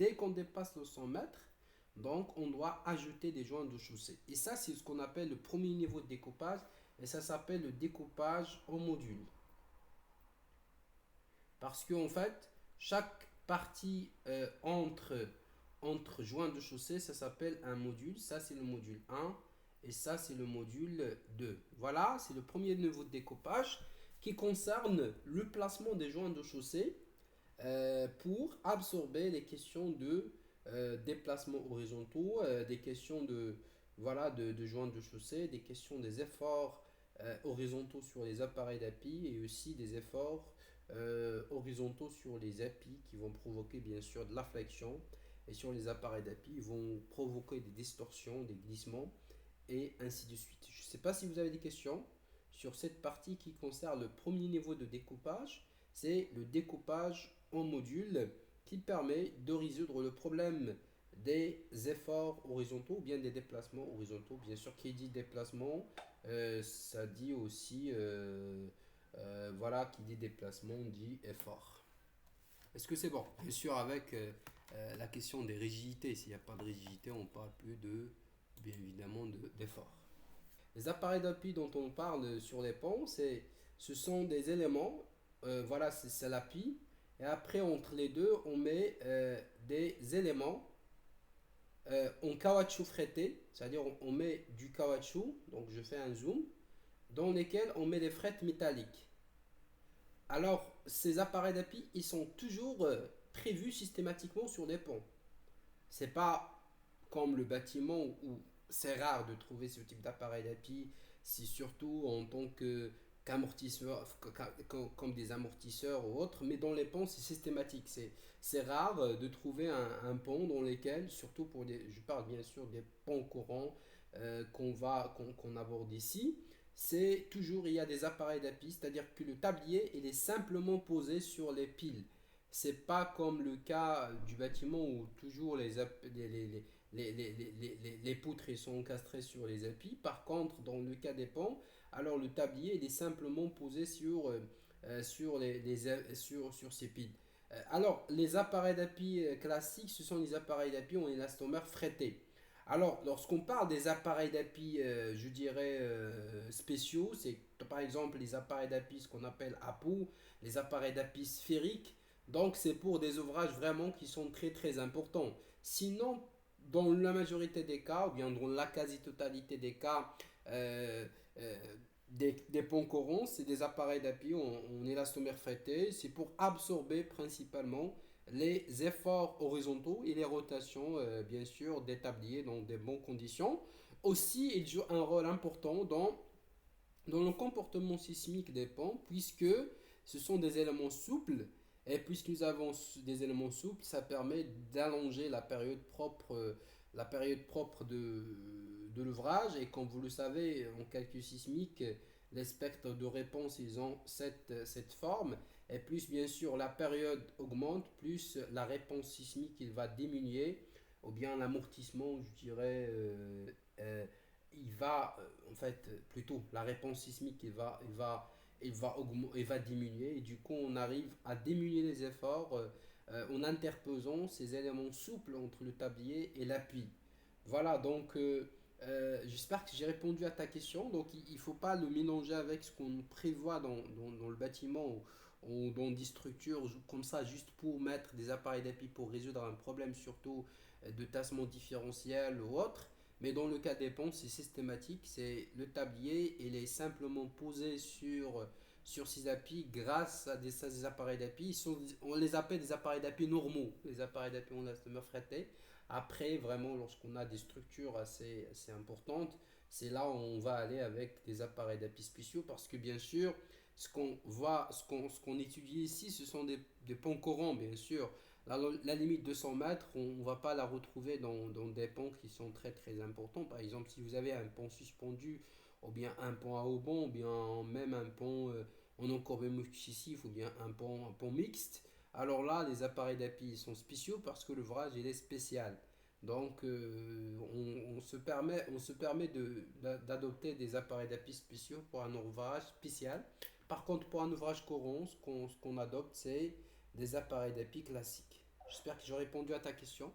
dès qu'on dépasse le 100 mètres, donc on doit ajouter des joints de chaussée. Et ça, c'est ce qu'on appelle le premier niveau de découpage. Et ça s'appelle le découpage en module. Parce qu'en fait, chaque partie entre joints de chaussée, ça s'appelle un module. Ça, c'est le module 1 et ça, c'est le module 2. Voilà, c'est le premier niveau de découpage qui concerne le placement des joints de chaussée pour absorber les questions de déplacement horizontaux, des questions de joints de chaussée, des questions des efforts horizontaux sur les appareils d'appui et aussi des efforts horizontaux sur les appuis qui vont provoquer bien sûr de la flexion et sur les appareils d'appui ils vont provoquer des distorsions, des glissements et ainsi de suite. Je ne sais pas si vous avez des questions sur cette partie qui concerne le premier niveau de découpage, c'est le découpage en modules qui permet de résoudre le problème des efforts horizontaux ou bien des déplacements horizontaux. Bien sûr, qui dit déplacement, ça dit aussi, voilà, qui dit déplacement dit effort. Est-ce que c'est bon? Bien sûr, avec la question des rigidités. S'il n'y a pas de rigidité, on parle plus de, bien évidemment, d'effort. Les appareils d'appui dont on parle sur les ponts, ce sont des éléments, voilà, c'est l'appui. Et après, entre les deux, on met des éléments en caoutchouc fretté, c'est-à-dire on met du caoutchouc, donc je fais un zoom, dans lesquels on met des frettes métalliques. Alors, ces appareils d'appui, ils sont toujours prévus systématiquement sur les ponts. C'est pas comme le bâtiment où c'est rare de trouver ce type d'appareil d'appui, c'est surtout en tant qu'amortisseur, comme des amortisseurs ou autres, mais dans les ponts c'est systématique. C'est rare de trouver un pont dans lesquels, surtout pour je parle bien sûr des ponts courants qu'on aborde ici, c'est toujours il y a des appareils d'appui, c'est-à-dire que le tablier il est simplement posé sur les piles. C'est pas comme le cas du bâtiment où toujours les poutres ils sont encastrées sur les appuis. Par contre, dans le cas des ponts, alors le tablier il est simplement posé sur ces piles. Alors, les appareils d'appui classiques, ce sont les appareils d'appui en élastomère fretté. Alors, lorsqu'on parle des appareils d'appui, je dirais spéciaux, c'est par exemple les appareils d'appui, ce qu'on appelle APO, les appareils d'appui sphériques. Donc, c'est pour des ouvrages vraiment qui sont très très importants. Sinon, dans la majorité des cas, ou bien dans la quasi-totalité des cas, euh, euh, des ponts corons, c'est des appareils d'appui en élastomère fretté. C'est pour absorber principalement les efforts horizontaux et les rotations, bien sûr, des tabliers dans des bonnes conditions. Aussi, il joue un rôle important dans le comportement sismique des ponts, puisque ce sont des éléments souples. Et puisque nous avons des éléments souples, ça permet d'allonger la période propre de l'ouvrage. Et comme vous le savez, en calcul sismique, les spectres de réponse, ils ont cette forme. Et plus, bien sûr, la période augmente, plus la réponse sismique, il va diminuer. Ou bien l'amortissement, je dirais, il va, en fait, plutôt, la réponse sismique, il va diminuer. Et du coup, on arrive à diminuer les efforts en interposant ces éléments souples entre le tablier et l'appui. Voilà, donc j'espère que j'ai répondu à ta question. Donc il ne faut pas le mélanger avec ce qu'on prévoit dans le bâtiment ou dans des structures comme ça, juste pour mettre des appareils d'appui pour résoudre un problème, surtout de tassement différentiel ou autre. Mais dans le cas des ponts, c'est systématique. C'est le tablier, il est simplement posé sur ces appuis grâce à des appareils d'appui. On les appelle des appareils d'appui normaux. Les appareils d'appui, on a fretté. Après, vraiment, lorsqu'on a des structures assez importantes, c'est là où on va aller avec des appareils d'appui spéciaux parce que bien sûr, ce qu'on étudie ici, ce sont des ponts courants, bien sûr. La limite de 100 mètres, on ne va pas la retrouver dans des ponts qui sont très très importants. Par exemple, si vous avez un pont suspendu, ou bien un pont à haubans, ou bien même un pont en encourbement successif, ou bien un pont mixte, alors là, les appareils d'appui sont spéciaux parce que l'ouvrage il est spécial. Donc, on se permet d'adopter des appareils d'appui spéciaux pour un ouvrage spécial. Par contre, pour un ouvrage courant, ce qu'on adopte, c'est des appareils d'appui classiques. J'espère que j'ai répondu à ta question.